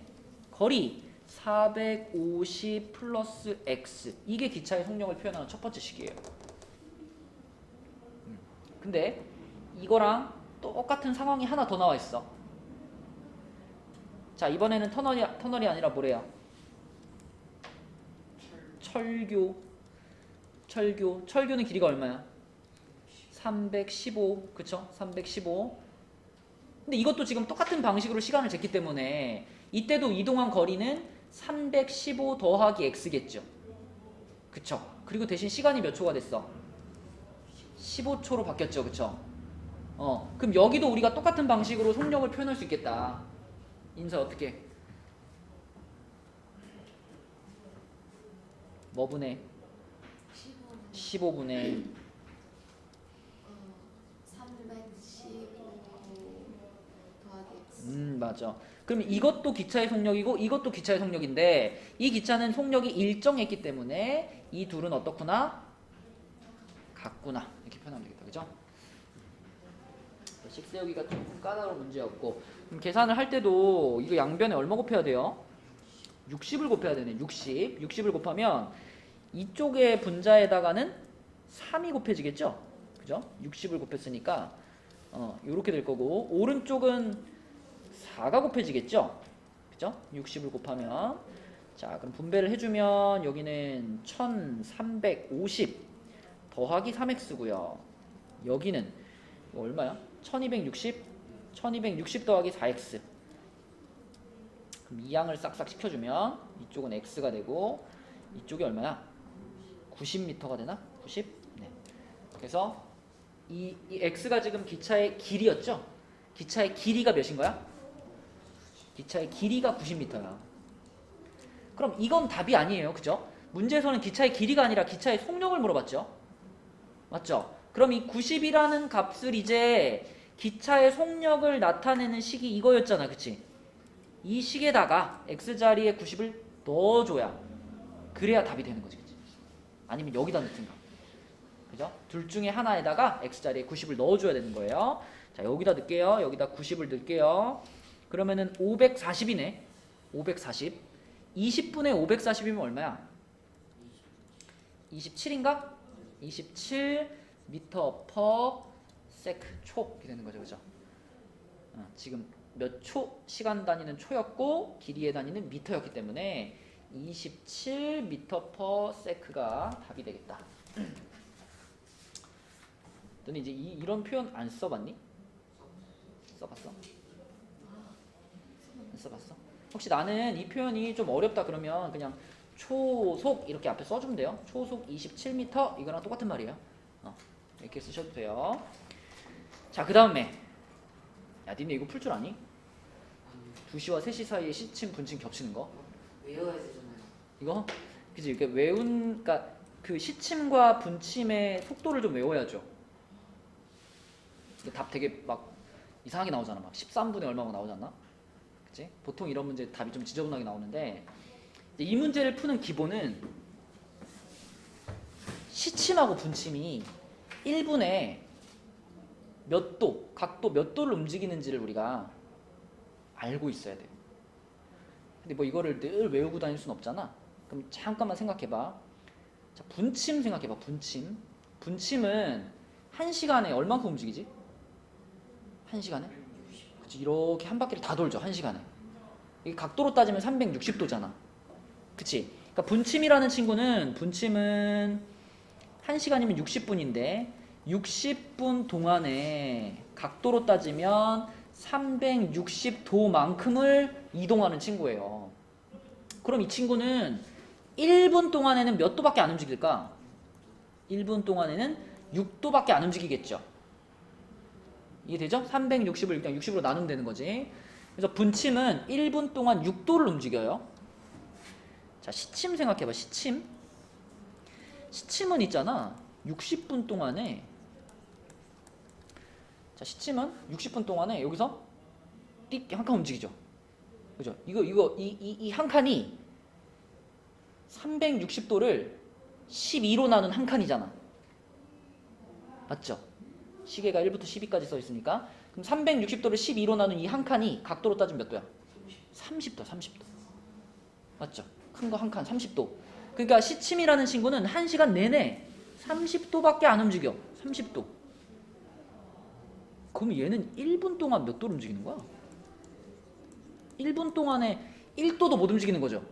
거리 450 플러스 x. 이게 기차의 속력을 표현하는 첫 번째 식이에요. 근데 이거랑 똑같은 상황이 하나 더 나와 있어. 자, 이번에는 터널이 아니라 뭐래요? 철교는 길이가 얼마야? 315. 그쵸? 315. 근데 이것도 지금 똑같은 방식으로 시간을 쟀기 때문에 이때도 이동한 거리는 315 더하기 x겠죠. 그쵸? 그리고 대신 시간이 몇 초가 됐어? 15초로 바뀌었죠. 그쵸? 그럼 여기도 우리가 똑같은 방식으로 속력을 표현할 수 있겠다. 인사 어떻게? 뭐 분의? 15분의 315 더하기 x. 맞아. 그럼 이것도 기차의 속력이고 이것도 기차의 속력인데 이 기차는 속력이 일정했기 때문에 이 둘은 어떻구나? 같구나. 이렇게 표현하면 되겠다. 그죠? 식 세우기가 조금 까다로운 문제였고 그럼 계산을 할 때도 이거 양변에 얼마 곱해야 돼요? 60을 곱해야 되네. 60을 곱하면 이쪽의 분자에다가는 3이 곱해지겠죠? 그죠? 60을 곱했으니까 요렇게 될 거고 오른쪽은 4가 곱해지겠죠? 그죠? 60을 곱하면 자 그럼 분배를 해주면 여기는 1350 더하기 3x고요. 여기는 얼마야? 1260 더하기 4x. 그럼 이 양을 싹싹 시켜주면 이쪽은 x가 되고 이쪽이 얼마야? 90m가 되나? 90? 네. 그래서 이 x가 지금 기차의 길이였죠? 기차의 길이가 몇인 거야? 기차의 길이가 90m야. 그럼 이건 답이 아니에요. 그죠? 문제에서는 기차의 길이가 아니라 기차의 속력을 물어봤죠? 맞죠? 그럼 이 90이라는 값을 이제 기차의 속력을 나타내는 식이 이거였잖아. 그치? 이 식에다가 x자리에 90을 넣어줘야 그래야 답이 되는 거지. 그치? 아니면 여기다 넣든가. 그죠? 둘 중에 하나에다가 x자리에 90을 넣어줘야 되는 거예요. 자, 여기다 넣을게요. 여기다 90을 넣을게요. 그러면은 540이네. 540. 20분의 540이면 얼마야? 27인가? 27 미터 퍼 세크 초 이렇게 되는 거죠, 그죠? 지금 몇 초 시간 단위는 초였고 길이의 단위는 미터였기 때문에 27 미터 퍼 세크가 답이 되겠다. 너는 이제 이런 표현 안 써봤니? 써봤어? 안 써봤어? 혹시 나는 이 표현이 좀 어렵다 그러면 그냥 초속 이렇게 앞에 써주면 돼요. 초속 27m 이거랑 똑같은 말이에요. 이렇게 쓰셔도 돼요. 자, 그 다음에 야, 니네 이거 풀 줄 아니? 2시와 3시 사이에 시침, 분침 겹치는 거. 외워야 되잖아요. 이거? 그치? 이렇게 그러니까 그 시침과 분침의 속도를 좀 외워야죠. 답 되게 막 이상하게 나오잖아. 막 13분의 얼마가 나오지 않나? 그치? 보통 이런 문제 답이 좀 지저분하게 나오는데 이 문제를 푸는 기본은 시침하고 분침이 1분에 몇 도, 각도 몇 도를 움직이는지를 우리가 알고 있어야 돼요. 근데 뭐 이거를 늘 외우고 다닐 순 없잖아. 그럼 잠깐만 생각해봐. 자, 분침 생각해봐. 분침. 분침은 1시간에 얼만큼 움직이지? 1시간에? 그치, 이렇게 한 바퀴를 다 돌죠. 1시간에. 이게 각도로 따지면 360도잖아. 그치? 그러니까 분침이라는 친구는 1시간이면 60분인데 60분 동안에 각도로 따지면 360도만큼을 이동하는 친구예요. 그럼 이 친구는 1분 동안에는 몇 도밖에 안 움직일까? 1분 동안에는 6도밖에 안 움직이겠죠. 이해되죠? 360을 그냥 60으로 나누면 되는 거지. 그래서 분침은 1분 동안 6도를 움직여요. 자, 시침 생각해봐. 시침. 시침은 있잖아. 60분 동안에 자, 시침은 60분 동안에 여기서 띡 한 칸 움직이죠. 그죠? 이 한 칸이 360도를 12로 나눈 한 칸이잖아. 맞죠? 시계가 1부터 12까지 써 있으니까. 그럼 360도를 12로 나눈 이 한 칸이 각도로 따지면 몇 도야? 30도, 30도. 맞죠? 큰 거 한 칸 30도. 그러니까 시침이라는 친구는 1시간 내내 30도밖에 안 움직여. 30도. 그럼 얘는 1분 동안 몇 도를 움직이는 거야? 1분 동안에 1도도 못 움직이는 거죠.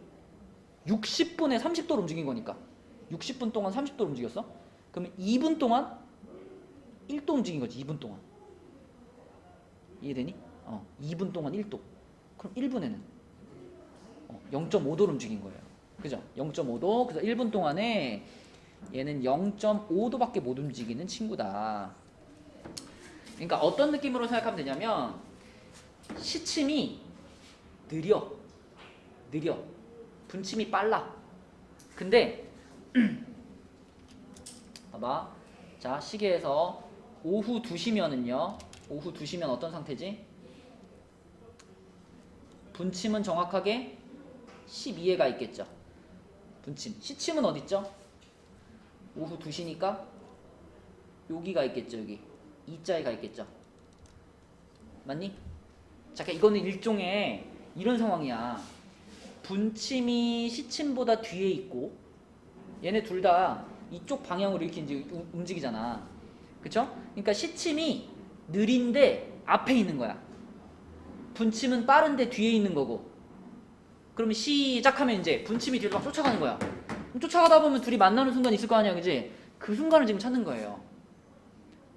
60분에 30도를 움직인 거니까. 60분 동안 30도를 움직였어? 그러면 2분 동안 1도 움직인 거지. 2분 동안. 이해되니? 2분 동안 1도. 그럼 1분에는 0.5도를 움직인 거예요. 그죠? 0.5도. 그래서 1분 동안에 얘는 0.5도밖에 못 움직이는 친구다. 그러니까 어떤 느낌으로 생각하면 되냐면 시침이 느려. 분침이 빨라. 근데 봐봐. 자, 시계에서 오후 2시면은요. 오후 2시면 어떤 상태지? 분침은 정확하게 12에 가 있겠죠. 분침. 시침은 어디 있죠? 오후 2시니까 여기가 있겠죠. 여기. 이자에 가 있겠죠. 맞니? 자, 그러니까 이거는 일종의 이런 상황이야. 분침이 시침보다 뒤에 있고 얘네 둘 다 이쪽 방향으로 이렇게 이제 움직이잖아. 그쵸? 그러니까 시침이 느린데 앞에 있는 거야. 분침은 빠른데 뒤에 있는 거고. 그러면 시작하면 이제 분침이 뒤로 막 쫓아가는 거야. 그럼 쫓아가다 보면 둘이 만나는 순간이 있을 거 아니야, 그지? 그 순간을 지금 찾는 거예요.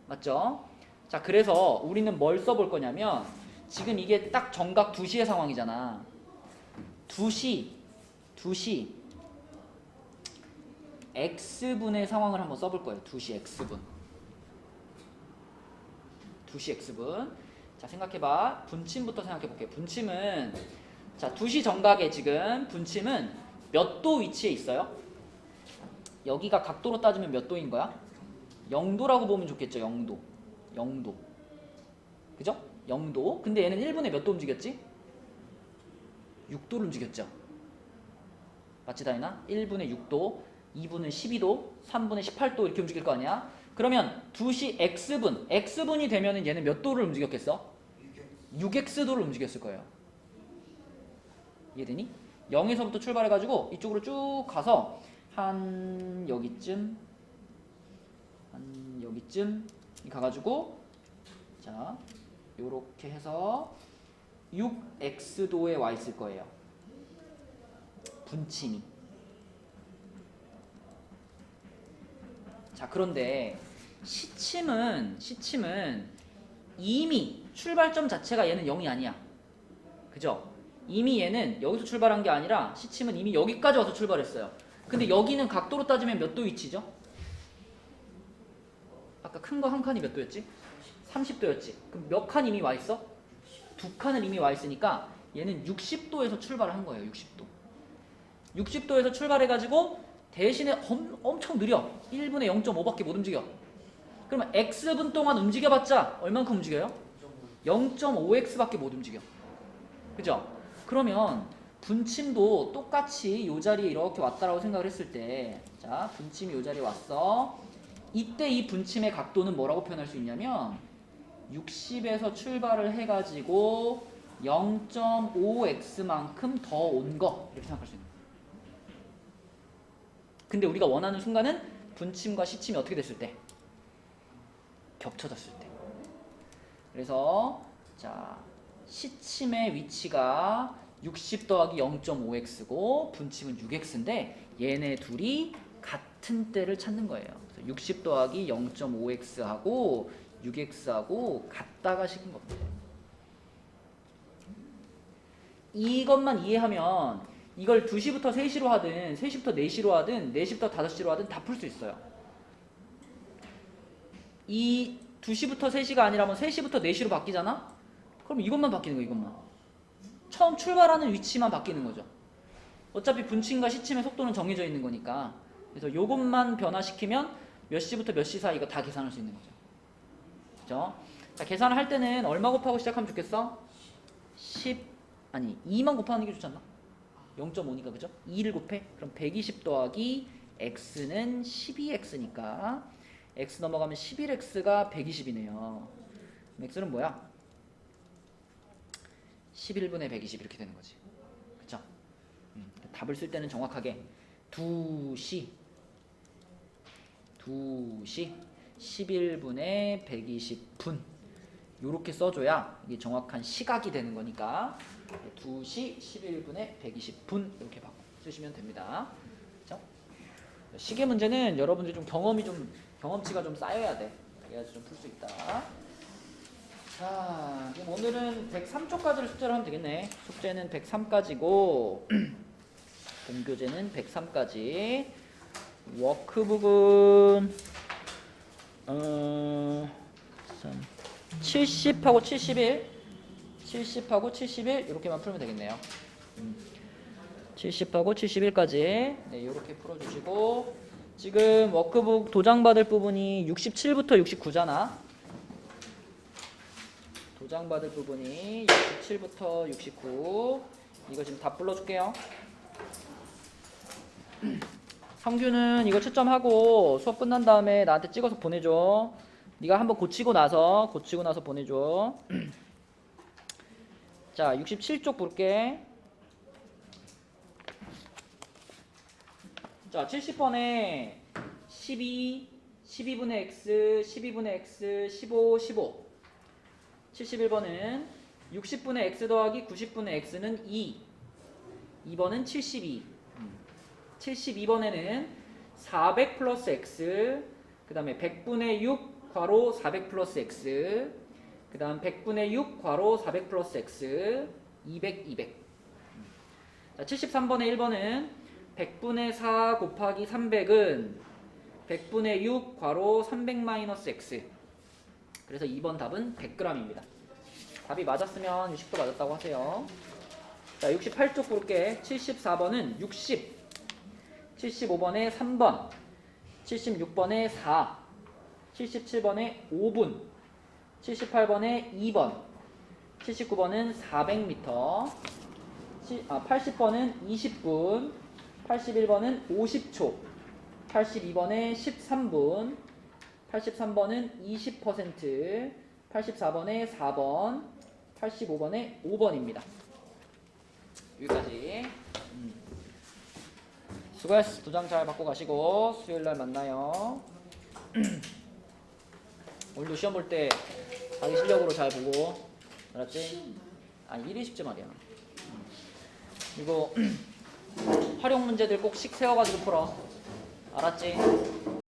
맞죠? 자, 그래서 우리는 뭘 써볼 거냐면 지금 이게 딱 정각 2시의 상황이잖아. 2시 x분의 상황을 한번 써볼 거예요. 2시 x분. 2시 x분. 자, 생각해봐. 분침부터 생각해볼게요. 분침은 자, 2시 정각에 지금 분침은 몇 도 위치에 있어요? 여기가 각도로 따지면 몇 도인 거야? 0도라고 보면 좋겠죠. 0도. 그죠? 0도. 근데 얘는 1분에 몇 도 움직였지? 6도를 움직였죠. 맞지, 다이나? 1분에 6도, 2분은 12도, 3분에 18도 이렇게 움직일 거 아니야? 그러면 2시 x분이 되면은 얘는 몇 도를 움직였겠어? 6x도를 움직였을 거예요. 이해되니? 0에서부터 출발해가지고 이쪽으로 쭉 가서 한 여기쯤 가가지고 자 요렇게 해서 6x도에 와 있을 거예요. 분침이. 자 그런데 시침은 이미 출발점 자체가 얘는 0이 아니야. 그죠? 이미 얘는 여기서 출발한 게 아니라 시침은 이미 여기까지 와서 출발했어요. 근데 여기는 각도로 따지면 몇 도 위치죠? 아까 큰 거 한 칸이 몇 도였지? 30도였지. 그럼 몇 칸 이미 와 있어? 2칸을 이미 와 있으니까 얘는 60도에서 출발을 한 거예요. 60도. 60도에서 출발해가지고 대신에 엄청 느려. 1분에 0.5밖에 못 움직여. 그러면 x분 동안 움직여봤자 얼만큼 움직여요? 0.5x밖에 못 움직여. 그죠? 그러면 분침도 똑같이 이 자리에 이렇게 왔다라고 생각을 했을 때, 자 분침이 이 자리에 왔어. 이때 이 분침의 각도는 뭐라고 표현할 수 있냐면 60에서 출발을 해가지고 0.5x만큼 더 온 거 이렇게 생각할 수 있는 거예요. 근데 우리가 원하는 순간은 분침과 시침이 어떻게 됐을 때? 겹쳐졌을 때. 그래서 자 시침의 위치가 60 더하기 0.5x고 분침은 6x인데 얘네 둘이 같은 때를 찾는 거예요. 60 더하기 0.5x하고 6x하고 같다가 식인 겁니다. 이것만 이해하면 이걸 2시부터 3시로 하든 3시부터 4시로 하든 4시부터 5시로 하든 다 풀 수 있어요. 이 2시부터 3시가 아니라면 3시부터 4시로 바뀌잖아? 그럼 이것만 바뀌는 거예요. 이것만. 처음 출발하는 위치만 바뀌는 거죠. 어차피 분침과 시침의 속도는 정해져 있는 거니까. 그래서 이것만 변화시키면 몇 시부터 몇 시 사이 이거 다 계산할 수 있는 거죠. 그죠? 자, 계산을 할 때는 얼마 곱하고 시작하면 좋겠어? 2만 곱하는 게 좋지 않나? 0.5니까 그죠? 2를 곱해? 그럼 120 더하기 x는 12x니까 x 넘어가면 11x가 120이네요. x는 뭐야? 11분의 120 이렇게 되는 거지. 그쵸? 답을 쓸 때는 정확하게 2시 11분의 120분 요렇게 써줘야 이게 정확한 시각이 되는 거니까 2시 11분의 120분 이렇게 쓰시면 됩니다. 그쵸? 시계 문제는 여러분들이 좀 경험치가 좀 쌓여야 돼. 그래야지 좀 풀 수 있다. 자, 그럼 오늘은 103쪽까지를 숙제를 하면 되겠네. 숙제는 103까지고 본교재는 103까지. 워크북은 70하고 71 이렇게만 풀면 되겠네요. 70하고 71까지 네, 이렇게 풀어주시고 지금 워크북 도장받을 부분이 67부터 69잖아. 도장받을 부분이 67부터 69 이거 지금 다 불러줄게요. 성규는 이거 채점하고 수업 끝난 다음에 나한테 찍어서 보내줘. 네가 한번 고치고 나서 보내줘. 자 67쪽 볼게. 자 70번에 12, 12분의 x, 12분의 x, 15, 15 71번은 60분의 x 더하기 90분의 x는 2 2번은 72 72번에는 400 플러스 x 그 다음에 100분의 6 괄호 400 플러스 x 그 다음 100분의 6 괄호 400 플러스 x 200 200 자, 73번에 1번은 100분의 4 곱하기 300은 100분의 6 괄호 300 마이너스 x 그래서 2번 답은 100g입니다. 답이 맞았으면 유식도 맞았다고 하세요. 자 68쪽 볼게. 74번은 60 75번에 3번 76번에 4 77번에 5분 78번에 2번 79번은 400m 80번은 20분 81번은 50초 82번에 13분 83번은 20% 84번에 4번 85번에 5번입니다. 여기까지. 수고했어. 도장 잘 받고 가시고 수요일날 만나요. 오늘도 시험 볼 때 자기 실력으로 잘 보고 알았지? 아니 1인 식제 말이야. 이거 활용 문제들 꼭 씩 세워가지고 풀어. 알았지?